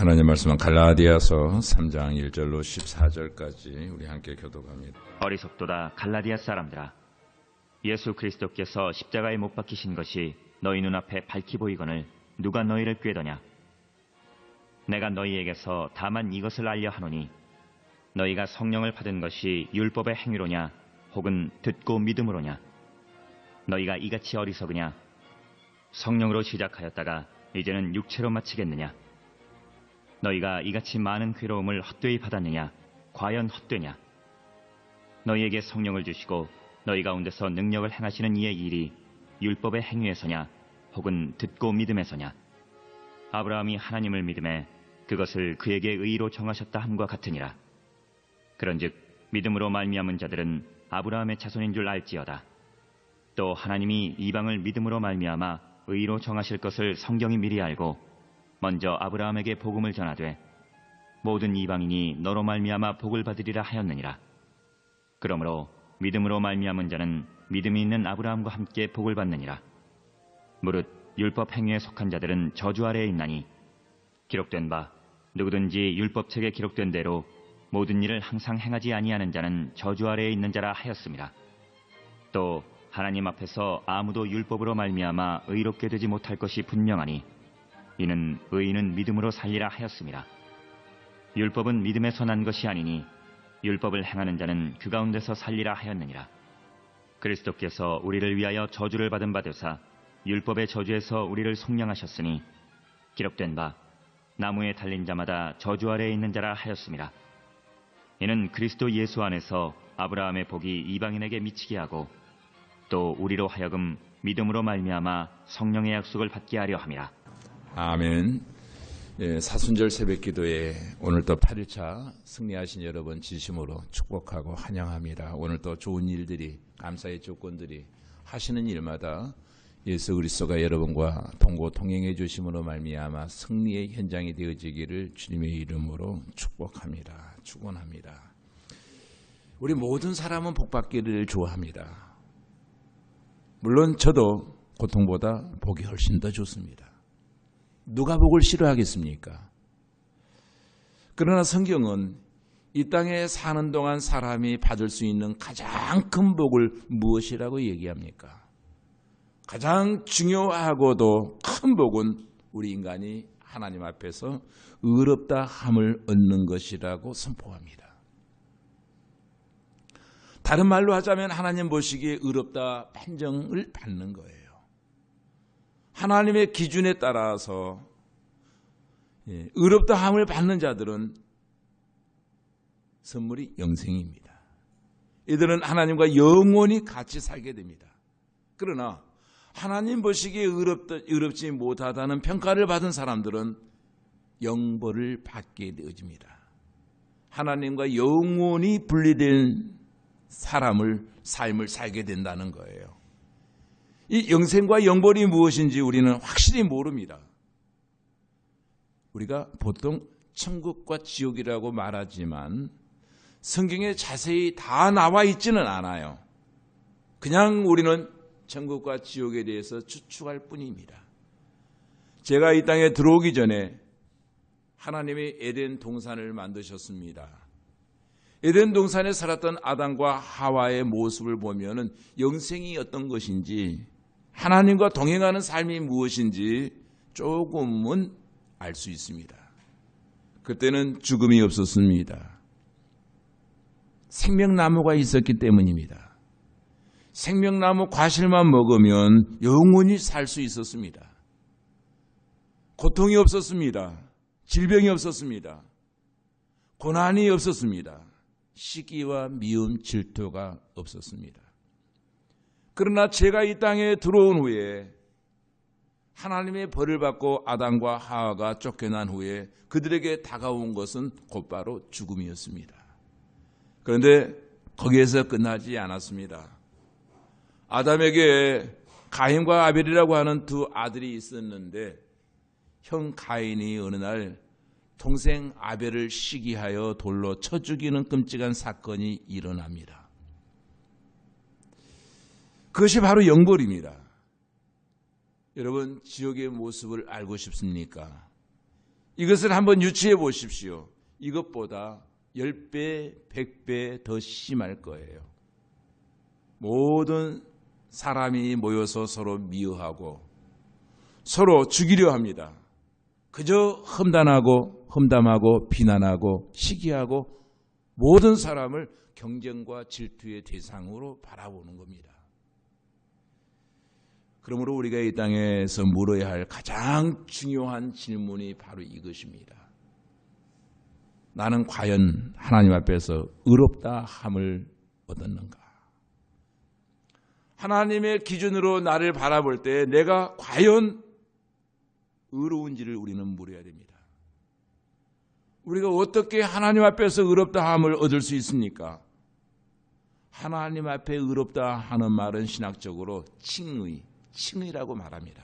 하나님 말씀은 갈라디아서 3장 1절로 14절까지 우리 함께 교독합니다. 어리석도다 갈라디아 사람들아, 예수 그리스도께서 십자가에 못 박히신 것이 너희 눈앞에 밝히 보이거늘 누가 너희를 꾀더냐? 내가 너희에게서 다만 이것을 알려 하노니 너희가 성령을 받은 것이 율법의 행위로냐 혹은 듣고 믿음으로냐? 너희가 이같이 어리석으냐? 성령으로 시작하였다가 이제는 육체로 마치겠느냐? 너희가 이같이 많은 괴로움을 헛되이 받았느냐? 과연 헛되냐? 너희에게 성령을 주시고 너희 가운데서 능력을 행하시는 이의 일이 율법의 행위에서냐 혹은 듣고 믿음에서냐? 아브라함이 하나님을 믿음에 그것을 그에게 의로 정하셨다 함과 같으니라. 그런즉 믿음으로 말미암은 자들은 아브라함의 자손인 줄 알지어다. 또 하나님이 이방을 믿음으로 말미암아 의로 정하실 것을 성경이 미리 알고 먼저 아브라함에게 복음을 전하되 모든 이방인이 너로 말미암아 복을 받으리라 하였느니라. 그러므로 믿음으로 말미암은 자는 믿음이 있는 아브라함과 함께 복을 받느니라. 무릇 율법 행위에 속한 자들은 저주 아래에 있나니 기록된 바 누구든지 율법책에 기록된 대로 모든 일을 항상 행하지 아니하는 자는 저주 아래에 있는 자라 하였습니다. 또 하나님 앞에서 아무도 율법으로 말미암아 의롭게 되지 못할 것이 분명하니 이는 의인은 믿음으로 살리라 하였습니다. 율법은 믿음에서 난 것이 아니니 율법을 행하는 자는 그 가운데서 살리라 하였느니라. 그리스도께서 우리를 위하여 저주를 받은 바 되사 율법의 저주에서 우리를 속량하셨으니 기록된 바 나무에 달린 자마다 저주 아래에 있는 자라 하였습니다. 이는 그리스도 예수 안에서 아브라함의 복이 이방인에게 미치게 하고 또 우리로 하여금 믿음으로 말미암아 성령의 약속을 받게 하려 함이라. 아멘. 사순절 새벽기도에 오늘 또 8일차 승리하신 여러분 진심으로 축복하고 환영합니다. 오늘 또 좋은 일들이, 감사의 조건들이 하시는 일마다 예수 그리스도가 여러분과 동고동행해 주심으로 말미암아 승리의 현장이 되어지기를 주님의 이름으로 축복합니다. 축원합니다. 우리 모든 사람은 복받기를 좋아합니다. 물론 저도 고통보다 복이 훨씬 더 좋습니다. 누가 복을 싫어하겠습니까? 그러나 성경은 이 땅에 사는 동안 사람이 받을 수 있는 가장 큰 복을 무엇이라고 얘기합니까? 가장 중요하고도 큰 복은 우리 인간이 하나님 앞에서 의롭다 함을 얻는 것이라고 선포합니다. 다른 말로 하자면 하나님 보시기에 의롭다 판정을 받는 거예요. 하나님의 기준에 따라서 의롭다 함을 받는 자들은 선물이 영생입니다. 이들은 하나님과 영원히 같이 살게 됩니다. 그러나 하나님 보시기에 의롭지 못하다는 평가를 받은 사람들은 영벌을 받게 되어집니다. 하나님과 영원히 분리된 삶을 살게 된다는 거예요. 이 영생과 영벌이 무엇인지 우리는 확실히 모릅니다. 우리가 보통 천국과 지옥이라고 말하지만 성경에 자세히 다 나와 있지는 않아요. 그냥 우리는 천국과 지옥에 대해서 추측할 뿐입니다. 제가 이 땅에 들어오기 전에 하나님이 에덴 동산을 만드셨습니다. 에덴 동산에 살았던 아담과 하와의 모습을 보면은 영생이 어떤 것인지, 하나님과 동행하는 삶이 무엇인지 조금은 알 수 있습니다. 그때는 죽음이 없었습니다. 생명나무가 있었기 때문입니다. 생명나무 과실만 먹으면 영원히 살 수 있었습니다. 고통이 없었습니다. 질병이 없었습니다. 고난이 없었습니다. 시기와 미움, 질투가 없었습니다. 그러나 제가 이 땅에 들어온 후에 하나님의 벌을 받고 아담과 하와가 쫓겨난 후에 그들에게 다가온 것은 곧바로 죽음이었습니다. 그런데 거기에서 끝나지 않았습니다. 아담에게 가인과 아벨이라고 하는 두 아들이 있었는데 형 가인이 어느 날 동생 아벨을 시기하여 돌로 쳐 죽이는 끔찍한 사건이 일어납니다. 그것이 바로 영벌입니다. 여러분, 지옥의 모습을 알고 싶습니까? 이것을 한번 유추해 보십시오. 이것보다 10배, 100배 더 심할 거예요. 모든 사람이 모여서 서로 미워하고 서로 죽이려 합니다. 그저 험담하고 비난하고 시기하고 모든 사람을 경쟁과 질투의 대상으로 바라보는 겁니다. 그러므로 우리가 이 땅에서 물어야 할 가장 중요한 질문이 바로 이것입니다. 나는 과연 하나님 앞에서 의롭다 함을 얻었는가? 하나님의 기준으로 나를 바라볼 때 내가 과연 의로운지를 우리는 물어야 됩니다. 우리가 어떻게 하나님 앞에서 의롭다 함을 얻을 수 있습니까? 하나님 앞에 의롭다 하는 말은 신학적으로 칭의라고 말합니다.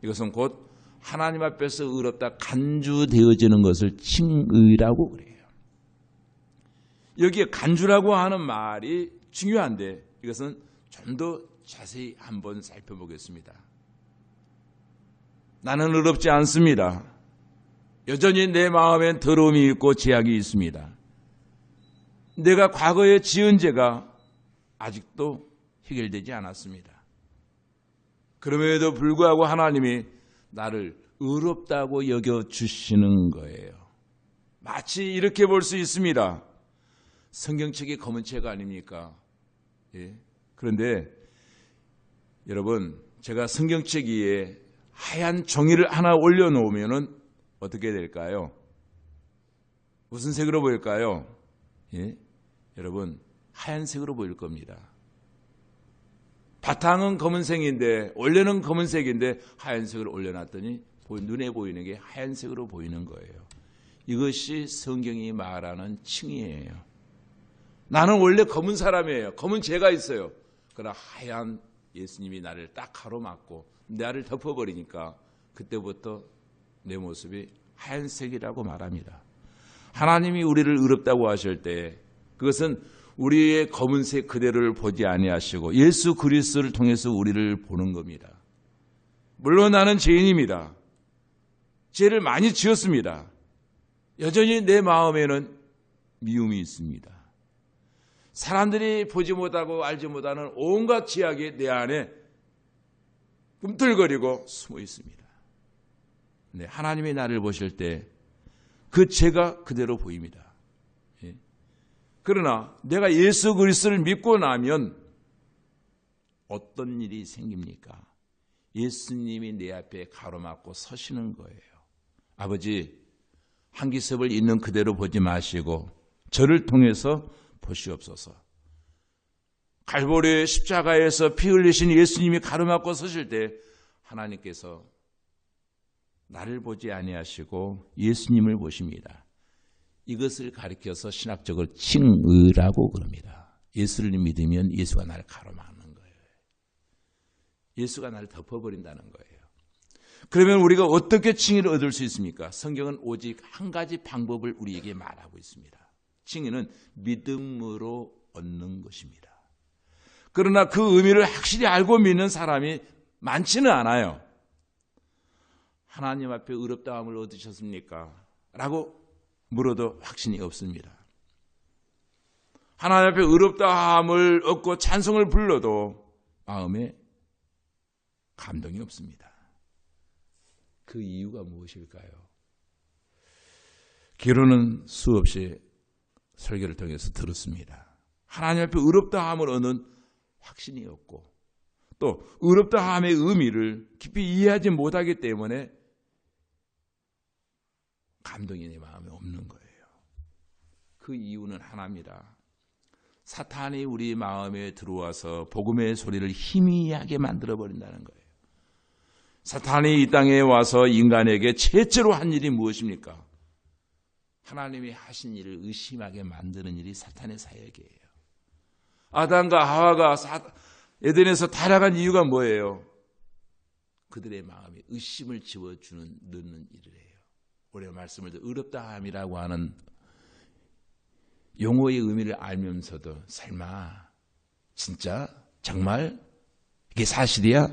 이것은 곧 하나님 앞에서 의롭다 간주되어지는 것을 칭의라고 그래요. 여기에 간주라고 하는 말이 중요한데 이것은 좀 더 자세히 한번 살펴보겠습니다. 나는 의롭지 않습니다. 여전히 내 마음엔 더러움이 있고 죄악이 있습니다. 내가 과거에 지은 죄가 아직도 해결되지 않았습니다. 그럼에도 불구하고 하나님이 나를 의롭다고 여겨주시는 거예요. 마치 이렇게 볼 수 있습니다. 성경책이 검은 책 아닙니까? 예. 그런데 여러분, 제가 성경책 위에 하얀 종이를 하나 올려놓으면 어떻게 될까요? 무슨 색으로 보일까요? 예? 여러분, 하얀색으로 보일 겁니다. 바탕은 검은색인데 원래는 검은색인데 하얀색을 올려놨더니 눈에 보이는 게 하얀색으로 보이는 거예요. 이것이 성경이 말하는 칭의예요. 나는 원래 검은 사람이에요. 검은 죄가 있어요. 그러나 하얀 예수님이 나를 딱 가로막고 나를 덮어버리니까 그때부터 내 모습이 하얀색이라고 말합니다. 하나님이 우리를 의롭다고 하실 때 그것은 우리의 검은색 그대로를 보지 아니하시고 예수 그리스도를 통해서 우리를 보는 겁니다. 물론 나는 죄인입니다. 죄를 많이 지었습니다. 여전히 내 마음에는 미움이 있습니다. 사람들이 보지 못하고 알지 못하는 온갖 죄악이 내 안에 꿈틀거리고 숨어 있습니다. 네, 하나님이 나를 보실 때 그 죄가 그대로 보입니다. 예. 그러나 내가 예수 그리스도를 믿고 나면 어떤 일이 생깁니까? 예수님이 내 앞에 가로막고 서시는 거예요. 아버지, 한기섭을 있는 그대로 보지 마시고 저를 통해서 보시옵소서. 갈보리 십자가에서 피 흘리신 예수님이 가로막고 서실 때 하나님께서 나를 보지 아니하시고 예수님을 보십니다. 이것을 가리켜서 신학적으로 칭의라고 그럽니다. 예수를 믿으면 예수가 나를 가로막는 거예요. 예수가 나를 덮어버린다는 거예요. 그러면 우리가 어떻게 칭의를 얻을 수 있습니까? 성경은 오직 한 가지 방법을 우리에게 말하고 있습니다. 칭의는 믿음으로 얻는 것입니다. 그러나 그 의미를 확실히 알고 믿는 사람이 많지는 않아요. 하나님 앞에 의롭다함을 얻으셨습니까? 라고 물어도 확신이 없습니다. 하나님 앞에 의롭다함을 얻고 찬송을 불러도 마음에 감동이 없습니다. 그 이유가 무엇일까요? 기로는 수없이 설교를 통해서 들었습니다. 하나님 앞에 의롭다함을 얻는 확신이 없고 또 의롭다함의 의미를 깊이 이해하지 못하기 때문에 감동이 내 마음에 없는 거예요. 그 이유는 하나입니다. 사탄이 우리 마음에 들어와서 복음의 소리를 희미하게 만들어버린다는 거예요. 사탄이 이 땅에 와서 인간에게 최초로 한 일이 무엇입니까? 하나님이 하신 일을 의심하게 만드는 일이 사탄의 사역이에요. 아담과 하와가 에덴에서 타락한 이유가 뭐예요? 그들의 마음에 의심을 넣는 일을 해요. 우리가 말씀을 듣고 의롭다함이라고 하는 용어의 의미를 알면서도 설마 진짜 정말 이게 사실이야?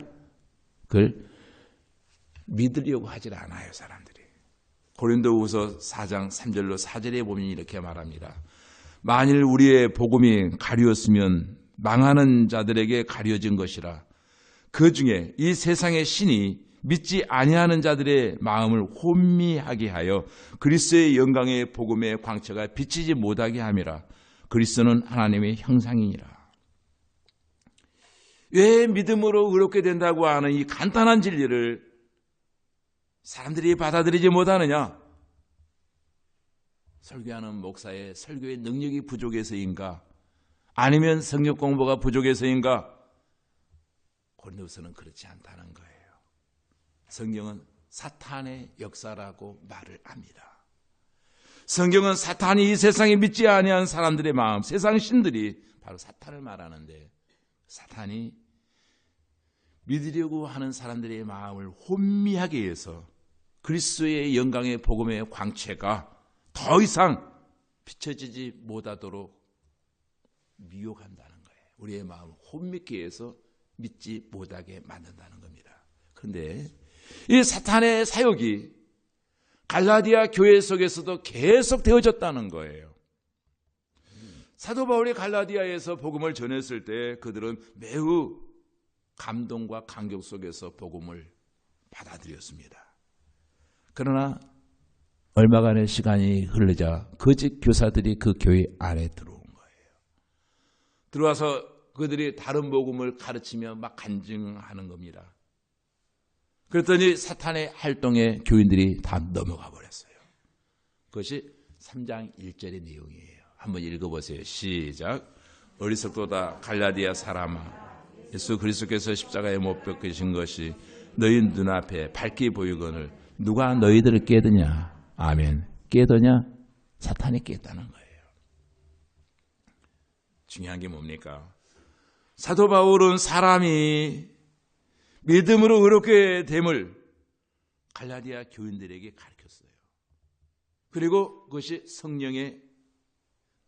그걸 믿으려고 하질 않아요, 사람들이. 고린도후서 4장 3절로 4절에 보면 이렇게 말합니다. 만일 우리의 복음이 가리웠으면 망하는 자들에게 가려진 것이라. 그 중에 이 세상의 신이 믿지 아니하는 자들의 마음을 혼미하게 하여 그리스도의 영광의 복음의 광채가 비치지 못하게 함이라. 그리스도는 하나님의 형상이니라. 왜 믿음으로 의롭게 된다고 하는 이 간단한 진리를 사람들이 받아들이지 못하느냐? 설교하는 목사의 설교의 능력이 부족해서인가? 아니면 성경 공부가 부족해서인가? 고린도서는 그렇지 않다는 거예요. 성경은 사탄의 역사라고 말을 합니다. 성경은 사탄이 이 세상에 믿지 아니한 사람들의 마음, 세상 신들이 바로 사탄을 말하는데, 사탄이 믿으려고 하는 사람들의 마음을 혼미하게 해서 그리스도의 영광의 복음의 광채가 더 이상 비춰지지 못하도록 미혹한다는 거예요. 우리의 마음을 혼미케 해서 믿지 못하게 만든다는 겁니다. 그런데 이 사탄의 사역이 갈라디아 교회 속에서도 계속 되어졌다는 거예요. 사도 바울이 갈라디아에서 복음을 전했을 때 그들은 매우 감동과 감격 속에서 복음을 받아들였습니다. 그러나 얼마간의 시간이 흐르자 거짓 교사들이 그 교회 안에 들어온 거예요. 들어와서 그들이 다른 복음을 가르치며 막 간증하는 겁니다. 그랬더니 사탄의 활동에 교인들이 다 넘어가 버렸어요. 그것이 3장 1절의 내용이에요. 한번 읽어보세요. 시작. 어리석도다 갈라디아 사람아, 예수 그리스도께서 십자가에 못 박히신 것이 너희 눈앞에 밝게 보이거늘 누가 너희들을 깨드냐? 아멘. 깨더냐? 사탄이 깼다는 거예요. 중요한 게 뭡니까? 사도 바울은 사람이 믿음으로 의롭게 됨을 갈라디아 교인들에게 가르쳤어요. 그리고 그것이 성령의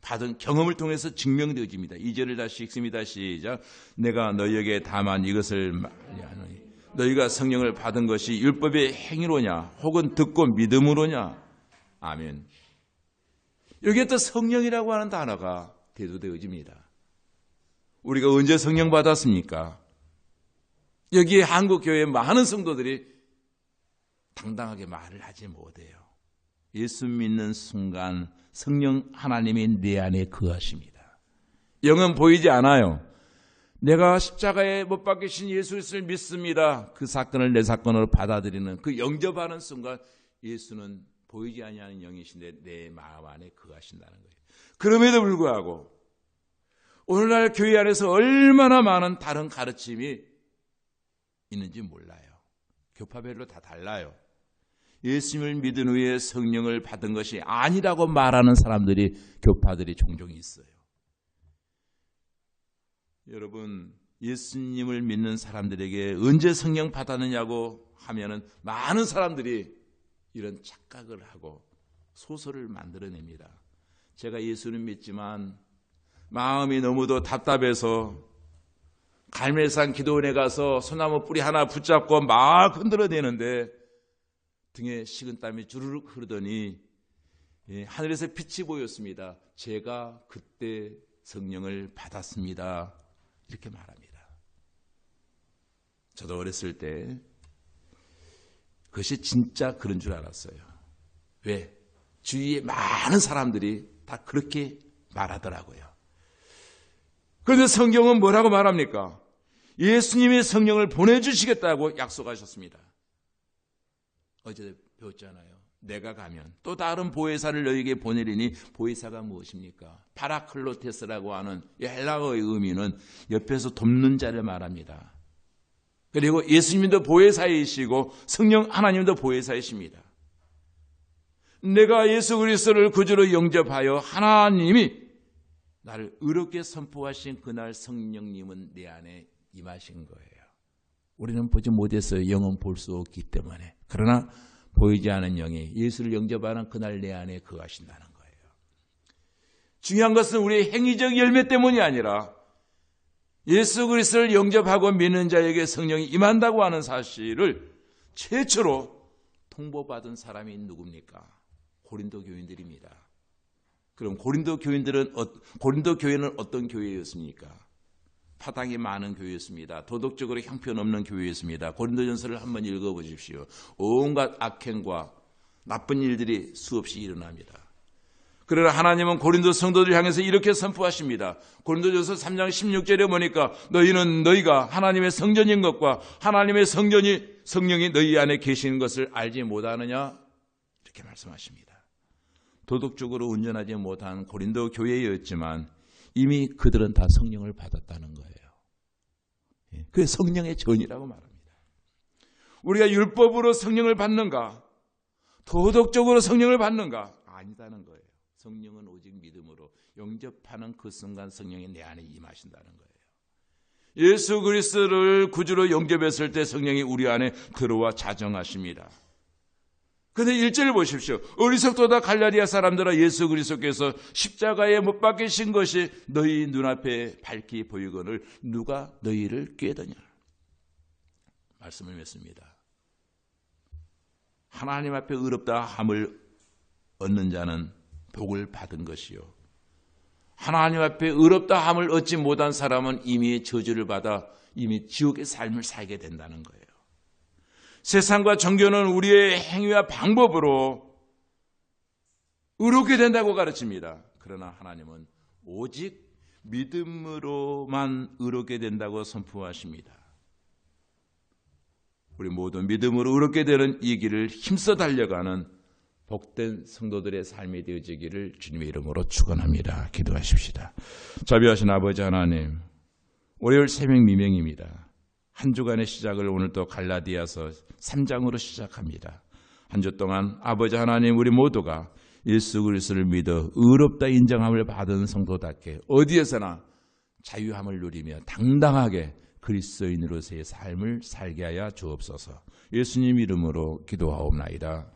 받은 경험을 통해서 증명되어집니다. 2절을 다시 읽습니다. 시작. 내가 너희에게 다만 이것을 말하노니 너희가 성령을 받은 것이 율법의 행위로냐 혹은 듣고 믿음으로냐. 아멘. 여기에 또 성령이라고 하는 단어가 대두되어집니다. 우리가 언제 성령 받았습니까? 여기에 한국교회 많은 성도들이 당당하게 말을 하지 못해요. 예수 믿는 순간 성령 하나님이 내 안에 거하십니다. 영은 보이지 않아요. 내가 십자가에 못 박히신 예수 그리스도를 믿습니다. 그 사건을 내 사건으로 받아들이는 그 영접하는 순간 예수는 보이지 아니하는 영이신데 내 마음 안에 거하신다는 거예요. 그럼에도 불구하고 오늘날 교회 안에서 얼마나 많은 다른 가르침이 있는지 몰라요. 교파별로 다 달라요. 예수님을 믿은 후에 성령을 받은 것이 아니라고 말하는 사람들이 교파들이 종종 있어요. 여러분, 예수님을 믿는 사람들에게 언제 성령 받았느냐고 하면은 많은 사람들이 이런 착각을 하고 소설을 만들어냅니다. 제가 예수는 믿지만 마음이 너무도 답답해서 갈멜산 기도원에 가서 소나무 뿌리 하나 붙잡고 막 흔들어대는데 등에 식은땀이 주르륵 흐르더니 하늘에서 빛이 보였습니다. 제가 그때 성령을 받았습니다. 이렇게 말합니다. 저도 어렸을 때 그것이 진짜 그런 줄 알았어요. 왜? 주위에 많은 사람들이 다 그렇게 말하더라고요. 그런데 성경은 뭐라고 말합니까? 예수님이 성령을 보내주시겠다고 약속하셨습니다. 어제 배웠잖아요. 내가 가면 또 다른 보혜사를 너희에게 보내리니 보혜사가 무엇입니까? 파라클로테스라고 하는 헬라어의 의미는 옆에서 돕는 자를 말합니다. 그리고 예수님도 보혜사이시고 성령 하나님도 보혜사이십니다. 내가 예수 그리스도를 구주로 영접하여 하나님이 나를 의롭게 선포하신 그날 성령님은 내 안에 임하신 거예요. 우리는 보지 못했어요. 영은 볼 수 없기 때문에. 그러나 보이지 않은 영이 예수를 영접하는 그날 내 안에 거하신다는 거예요. 중요한 것은 우리의 행위적 열매 때문이 아니라 예수 그리스도를 영접하고 믿는 자에게 성령이 임한다고 하는 사실을 최초로 통보받은 사람이 누굽니까? 고린도 교인들입니다. 그럼 고린도 교회는 어떤 교회였습니까? 파당이 많은 교회였습니다. 도덕적으로 형편없는 교회였습니다. 고린도전서를 한번 읽어보십시오. 온갖 악행과 나쁜 일들이 수없이 일어납니다. 그러나 하나님은 고린도 성도들 향해서 이렇게 선포하십니다. 고린도전서 3장 16절에 보니까 너희가 하나님의 성전인 것과 하나님의 성령이 너희 안에 계시는 것을 알지 못하느냐? 이렇게 말씀하십니다. 도덕적으로 온전하지 못한 고린도 교회였지만 이미 그들은 다 성령을 받았다는 거예요. 그게 성령의 전이라고 말합니다. 우리가 율법으로 성령을 받는가? 도덕적으로 성령을 받는가? 아니다는 거예요. 성령은 오직 믿음으로 영접하는 그 순간 성령이 내 안에 임하신다는 거예요. 예수 그리스도를 구주로 영접했을 때 성령이 우리 안에 들어와 자정하십니다. 그런데 1절을 보십시오. 어리석도다 갈라디아 사람들아, 예수 그리스도께서 십자가에 못 박히신 것이 너희 눈앞에 밝히 보이거늘 누가 너희를 꾀더냐. 말씀을 맺습니다. 하나님 앞에 의롭다 함을 얻는 자는 복을 받은 것이요, 하나님 앞에 의롭다 함을 얻지 못한 사람은 이미 저주를 받아 이미 지옥의 삶을 살게 된다는 거예요. 세상과 종교는 우리의 행위와 방법으로 의롭게 된다고 가르칩니다. 그러나 하나님은 오직 믿음으로만 의롭게 된다고 선포하십니다. 우리 모두 믿음으로 의롭게 되는 이 길을 힘써 달려가는 복된 성도들의 삶이 되어지기를 주님의 이름으로 축원합니다. 기도하십시다. 자비하신 아버지 하나님, 월요일 새벽 미명입니다. 한 주간의 시작을 오늘 또 갈라디아서 3장으로 시작합니다. 한 주 동안 아버지 하나님, 우리 모두가 예수 그리스도를 믿어 의롭다 인정함을 받은 성도답게 어디에서나 자유함을 누리며 당당하게 그리스도인으로서의 삶을 살게 하여 주옵소서. 예수님 이름으로 기도하옵나이다.